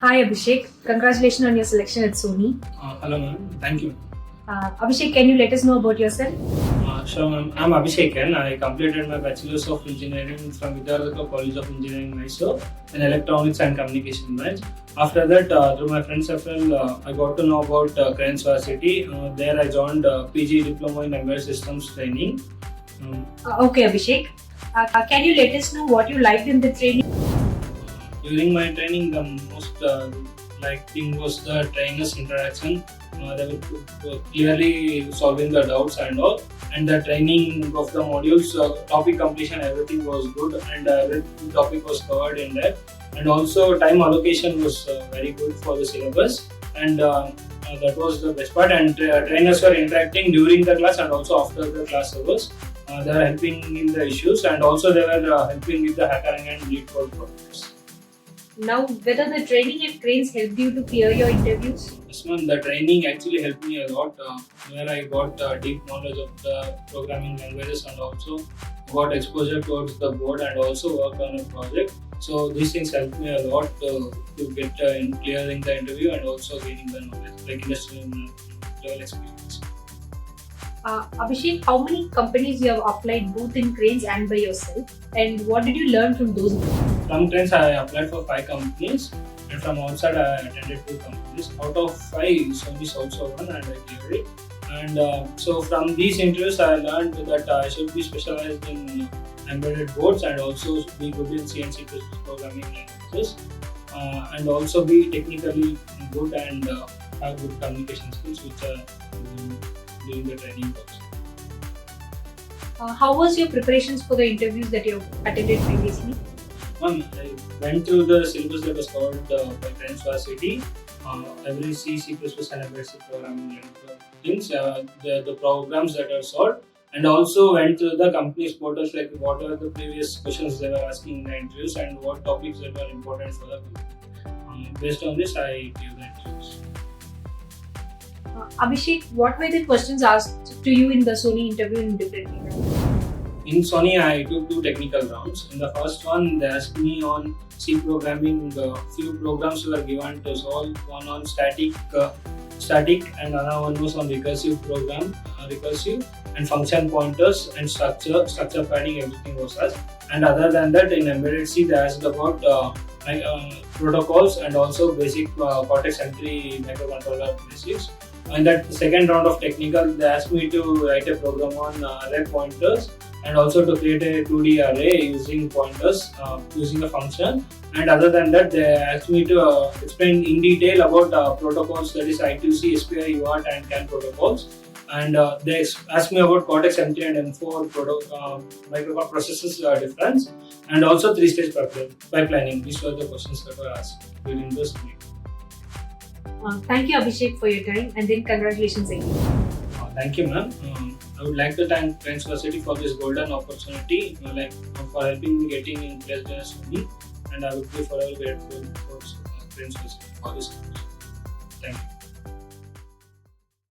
Hi Abhishek, congratulations on your selection at Sony. Hello ma'am, thank you. Abhishek, can you let us know about yourself? Sure ma'am, I'm Abhishek and I completed my Bachelor's of Engineering from Lakh College of Engineering, Mysore in Electronics and Communication branch. After that, through my friend circle, I got to know about Cranes Varsity. There I joined PG Diploma in Embedded Systems training. Okay Abhishek, can you let us know what you liked in the training? During my training, the most thing was the trainer's interaction. They were clearly solving the doubts and all. And the training of the modules, topic completion, everything was good, and every topic was covered in that. And also time allocation was very good for the syllabus, and that was the best part. And trainers were interacting during the class and also after the class hours. They were helping in the issues, and also they were helping with the hackering and lead code projects. Now, whether the training at Cranes helped you to clear your interviews? Yes ma'am, the training actually helped me a lot, where I got deep knowledge of the programming languages and also got exposure towards the board and also worked on a project. So these things helped me a lot to get in clearing the interview and also gaining the knowledge, like industrial level experience. Abhishek, how many companies you have applied both in Cranes and by yourself, and what did you learn from those? From Cranes, I applied for 5 companies, and from outside, I attended 2 companies. Out of 5, Sony is also one, and I cleared it. And so, from these interviews, I learned that I should be specialized in embedded boards and also be good in C and C++ programming languages, and also be technically good and have good communication skills, which are during the training course. How was your preparations for the interviews that you have attended previously? I went through the syllabus that was covered by Cranes Varsity. Every C, C++ and embedded programming things, the programs that are solved, and also went through the company's portals, like what are the previous questions they were asking in the interviews and what topics that were important for the group. Based on this, I gave the interviews. Abhishek, what were the questions asked to you in the Sony interview in different areas? In Sony, I took 2 technical rounds. In the first one, they asked me on C programming. Few programs were given to solve. One on static, and another one was on recursive and function pointers and structure padding. Everything was asked. And other than that, in embedded C, they asked about protocols and also basic Cortex-M3 microcontroller basics. In that second round of technical, they asked me to write a program on array pointers and also to create a 2D array using pointers, using a function. And other than that, they asked me to explain in detail about protocols, that is I2C, SPI, UART and CAN protocols. And they asked me about Cortex-M3 and M4 microprocessors difference, and also 3-stage pipelining. These were the questions that were asked during this meeting. Thank you Abhishek for your time, and then congratulations again. Thank you ma'am. I would like to thank Cranes Varsity for this golden opportunity, for helping me getting in placed in Sony, and I would be forever grateful for Cranes Varsity for this opportunity. Thank you.